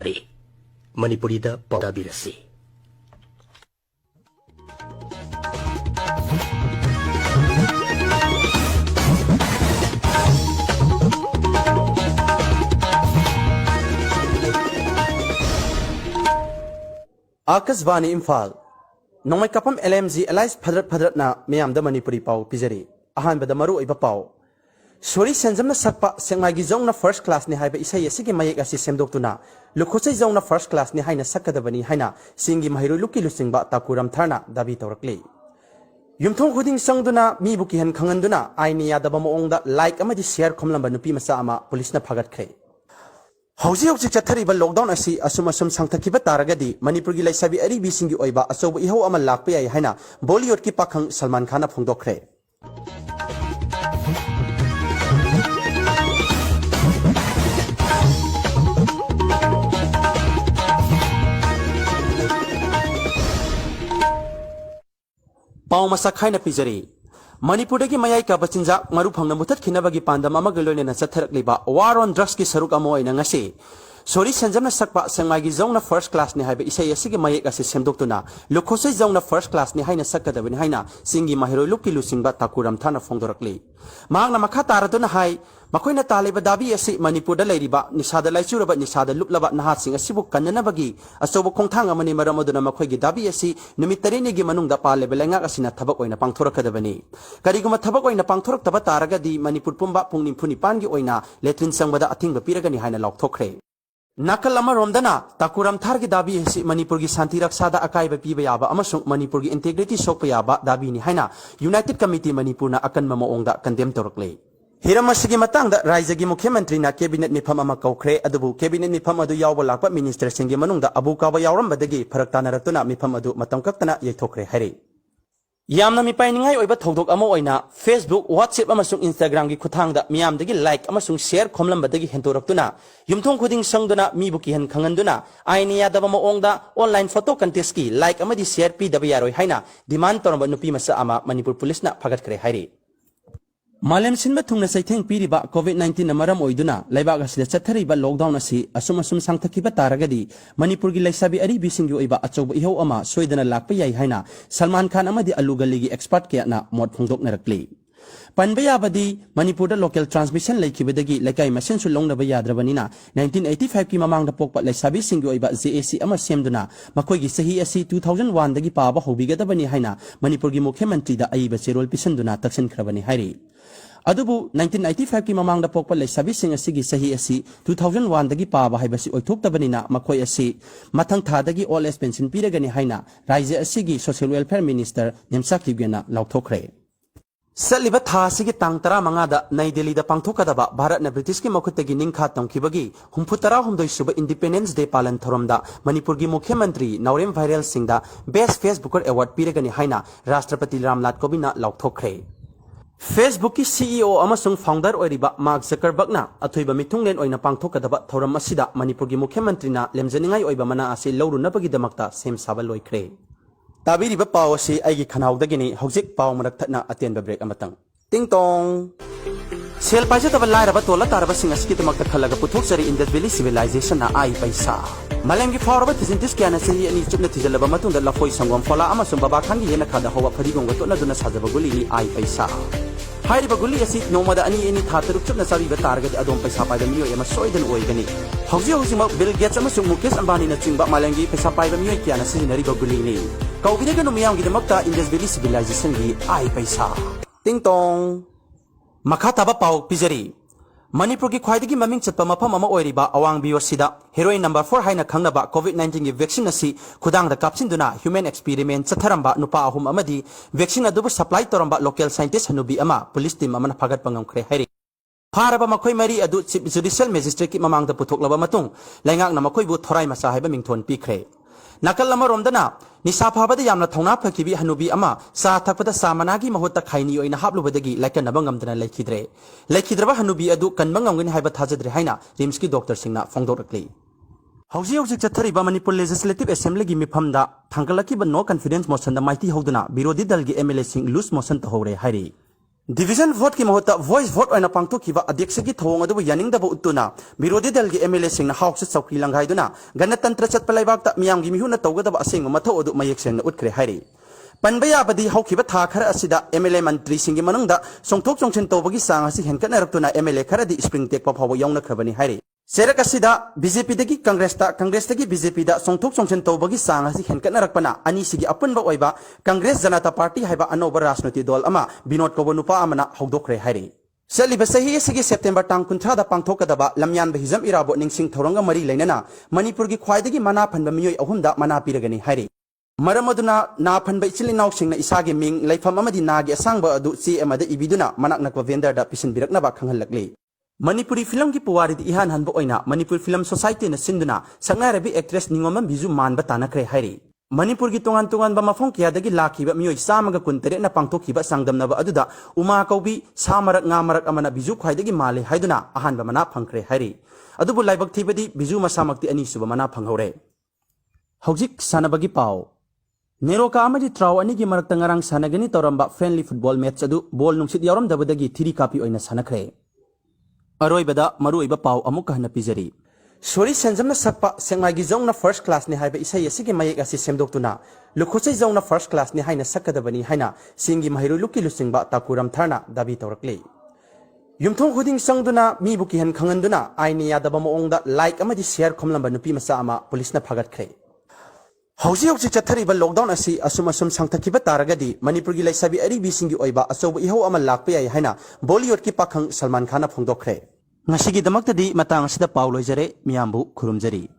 ꯇꯧꯔꯛꯂꯤ ꯃꯅꯤꯄꯨꯔꯤꯗ ꯄꯥꯎ ꯇꯥꯕꯤꯔꯁꯤ Akashvani Imphal नोंमाई कपम LMG alias फदरना मयमदा Manipuri पाव पिजरी अहानबदा मरु ओइबा पाव sorry सेंजमना सकपा सेंमागी जौना फर्स्ट क्लास ने हाइबा इसै असिगी मयेक असि सेमदोक्तुना लुखोसै जौना फर्स्ट क्लास ने हाइना सककदबनी हाइना सिंगी महिरु लुकी लुसिंगबा ताकुरम थारना दाबी तौरकले युमथों खुदिंग संगदुना मीबु किहन खंगनदुना आइनि यादबा मोंगदा लाइक अमदि शेयर खोमलंबा नुपी मसा अमा पुलिसना फगतख्रे हौजी हौजी चथरिबा लॉकडाउन असि असुम असुम सांगथकिबा तारगदि मणिपुरगी लैसाबी अरिबिसिंगी ओइबा अचौबा इहौ अमा लाकपा याइ हाइना बॉलीवुड की पाखंग सलमान खाना फोंदोखरे पाव मसा खाइना पिजरी मणिपुरदगी मयाई का बचिंजा मरु फंगना मुथत खिनबगी पांदम अमग लोइनेना चथरकलिबा वार ऑन ड्रग्स की सरुक अमो ओइना ngase सोरी सेंजमना सकपा सेंमागी जौना फर्स्ट क्लास ने हाइबा इसै असिगी मयेक असि सेमदोक्तुना लुखोसै जौना फर्स्ट क्लास ने हाइना सककदबनि हाइना सिंगी महिरो लुकी लुसिंगबा ताकुरम थाना फोंदोरकली मांगना मखा तारदुना हाइ मखोइना तालेबा दाबी असि मणिपुरदा लैरिबा निसादा लाइचुरबा निसादा लुपलबा नहासिंग असिबु कन्ननबगी अचौबा खोंथांग अमनि मरम अदुना मखोइगी दाबी असि नुमित तरेनिगी मनुंगदा पालेबा लैंगाक असिना थबक ओइना पांथोरकदबनि करिगुमा थबक ओइना पांथोरक्तबा तारगदि मणिपुर पुंबा पुंगनिम फुनिपानगी ओइना लेट्रिन संगबदा अथिंगबा पिरगनि हाइना लौथोखरे नाकल अमरोमदना ताकुरम थारगी दाबी हसी मणिपुर की शांति रक्षादा अकायबा पीबा याबा अमसुंग मणिपुर की इंटेग्रिटी सोकपा याबा दाबीनी हाइना यूनाइटेड कमिटी मणिपुरना अकनबा मओंगदा कंडेम तौरकले हिरम असिगी मतंगदा राज्यगी मुख्यमंत्रीना कैबिनेट मिफम अमा कौखरे अदुबु कैबिनेट मिफम अदु यावबा लाकपा मिनिस्टर सिंगी मनुंगदा अबु काबा यावरमबदगी फरक तानरक्तुना मिफम अदु मतम कक्तना यैथोखरे हाइरे यामना मिपाइनिंगाई ओइबा थौदोक अमा ओइना फेसबुक व्हाट्सएप अमसुंग इंस्टाग्राम की खुथांगदा मियामदगी लाइक अमसुंग शेयर खोमलंबदगी हेंतोरक्तुना युमथोंग खुदिंग संगदुना मीबु किहन खंगनदुना आइनि यादबा मओंगदा ऑनलाइन फोटो कंटेस्ट की लाइक अमदि शेयर पीदबा यारोय हाइना डिमांड तोरंबा नुपी मसा अमा मणिपुर पुलिसना फगतखरे हाइरे मालेम सिनबा थुंगना सैथेंग पीरिबा कोविड-19 मरम ओइदुना लैबाग असिदा चथरिबा लॉकडाउन असि असुम असुम सांगथकिबा तारगदि मणिपुर की लैसाबी अरिबिसिंगी ओइबा अचौबा इहौ अमा सोइदना लाकपा याइ हाइना सलमान खान अमदि अलू गलीगी एक्सपर्ट केना मोट फोंदोकनरकले पनबा याबदि मणिपुरदा लोकल ट्रांसमिशन लैखिबदगी लैकाई मसेनसु लोंगनबा याद्रबनिना 1985 की ममांगदा पोकपा लैसाबी सिंगी ओइबा JAC अमा सेमदुना मखोइगी सही असि 2001 दगी पाबा हौबिगदबनि हाइना मणिपुर की मुख्यमंत्री दा अइबा चेरोल पिसंदुना तक्सनखरबनि हाइरि अदुबु 1995 की ममांगदा पोकपा लैसाबी सिंग असिगी सही असि 2001 दगी पाबा हाइबसि ओइथोक्तबनिना मखोइ असि मथंग थादगी ओल्ड एज पेंशन पिरगनि हाइना राज्य असिगी सोशल वेलफेयर मिनिस्टर नेमसा किगेना लाउथोखरे सलिबा था असिगी तांग 15 दा नई दिल्ली दा पांथोकदबा भारत ने ब्रिटिश की मखुतगी निंखा तंखिबगी 63 सुबा इंडिपेंडेंस डे पालन थोरमदा मणिपुर की मुख्यमंत्री नौरेम वायरल सिंगदा बेस्ट फेसबुकर अवार्ड पिरगनि हाइना राष्ट्रपति रामनाथ कोविंदना लाउथोखरे फेसबुक की CEO अमसुंग फाउंडर ओइरिबा मार्क जकरबर्गना अथुइबा मिथुंगलेन ओइना पांथोकदबा थौरम असिदा मणिपुर की मुख्यमंत्रीना लेमजनिंगाई ओइबा मना असे लौरुनबगीदमक्ता सेम साबा लोइख्रे ताबिरिबा पाव असे आइगी खनाउदगिनी हौजिक पाव मरक थना अतेनबा ब्रेक अमतंग टिंग टोंग सेल पाइजदबा लाइरबा तोला तारबा सिंग असिगिदमक्ता खलगा पुथोकचरी इंडस वैली सिविलाइजेशन ना आई पैसा मलेमगी फावरबा थिजिंटिस क्याना सही अनि चुपना थिजलबा मतुंदा लफोइ संगम फला अमसुंग बाबा खानगी हेना खादा हवा फरिगोंग तोनदुना साजबा गुलिनी आई पैसा हाइरिबा गुली असि नोमदा अनि एनी था तरुक चुपना साबिबा तारगदि अदोम पैसा पाइबा मियोय अमा सोइदन ओइगनी हौजी हौजिमा बिल गेट्स अमसुंग मुकेश अंबानी ना चिंबा मलेमगी पैसा पाइबा मियोय क्याना सिजिनरिबा गुलिनी कौगिनेगनु मियामगिदमक्ता इंडस वैली सिविलाइजेशन की आई पैसा टिंग टोंग मखा ताबा पाव पिजरी मणिपुर की ख्वाइदगी ममिंग चप्पा मफम अमा ओइरिबा अवांग बियोसिदा हेरोइन नंबर 4 हाइना खंगनबा कोविड-19 की वैक्सीन असि खुदांगदा कापसिनदुना ह्यूमन एक्सपेरिमेंट चथरंबा नुपा अहुम अमदि वैक्सीन अदुबु सप्लाई तोरंबा लोकल साइंटिस्ट हनुबी अमा पुलिस टीम अमना फागत पंगमखरे हाइरि फारबा मखोइ मरी अदु चीफ जुडिशियल मजिस्ट्रेट की ममांगदा पुथोकलबा मतुंग लैंगाकना मखोइबु थोराइ मसा हाइबा मिंगथोन पिखरे नाकल अमरोमदना निसा फाबदा यामना थौना फकिबी हनुबी अमा सा थकपदा सामनागी महोत्ता खाइनी ओइना हाबलुबदगी लाइकनबा ngamdana लेखिद्रबा हनुबी अदु कनबा ngamgani हाइबा थाजद्रे हाइना रिम्स की डॉक्टर सिंगना फोंदोरकली हौजी हौजिक चथरिबा मणिपुर लेजिस्लेटिव असेंबली की मिफमदा थांगलकीबा नो कॉन्फिडेंस मोशन दा माइती हौदना विरोधी दल की MLA सिंग लूज मोशन तहौरे हाइरि Division vote ki mahota voice vote oina pangthokhiba adyaksa ki thawng adu yaningdaba uttuna birodi dal gi MLA singna house chawkri langhaiduna ganatantra chatpa laibakta miyamghi mihuna tawgadaba asengma mathau adu mayek sengna utkre hairi panbaya badi haukiba tha khara asida MLA mantri singi manungda songthok chongchen tawbagi sang asi henkatnarakutuna MLA kharadi spring tek pa phawa yaungna khabani hairi serak asida BJP dagi Congress dagi BJP da songthok chongchen tawbagi sang asi henkatnarakpana ani sigi apunba oiba Congress Janata Party haiba anoba rajnoti dol ama binod kobo nupa amana hawdokre hairi Saliba sahi sigi September tang kuntra da pangthokadaba lamyan bahizam irabo ningsing thoranga mari lainana Manipur gi khwaidagi mana phanba miyoi ahumda mana piragani hairi Maramaduna na phanba ichili naw singna isagi ming laifam amadi nagi asangba adu si amada ibiduna manak nakwa vendor da pisin biraknaba khanghalakli Manipuri film ki puwari di ihan hanbo oina Manipur Film Society na sinduna sangna rebi actress ningomam bizu manba tanakre hairi Manipur gi tungan ba mafong kiya dagi lakiba miyoi samaga kuntere na pangthokhiba sangdamnaba aduda uma kaubi samarak ngamarak amana bizu khwaidagi male haiduna ahanba mana phangkre hairi adubu laibak thibadi bizu masamakti ani suba mana phanghore Hojik sanabagi pau Neroka amadi traw ani gi marakta ngarang sanagani toramba friendly football match adu ball nungsit yaram dabadagi 3 kapi oina sanakre Aroibada maruiba pau amuk hana pijari Sori senjamna sakpa sengmagi zongna first class ni haiba isai asigi mayek asi semdoktuna lukhuchai zongna first class ni haina sakadabani haina singi mahiru luki lusingba takuram tharna dabi tawrakli Yumthong khuding sangduna mi buki han khanganduna aini yadaba moongda like amadi share khomlamba nupi masa ama police na phagatkhre Hausi chathariba lockdown asi asum sangthakiba taragadi Manipur gi laisabi aribi singi oiba asoba ihau ama lakpa yai haina Bollywood ki pakhang Salman Khan na phongdokre ngasi gi damak tadi matang asida pauloi jare miyambu khurumjari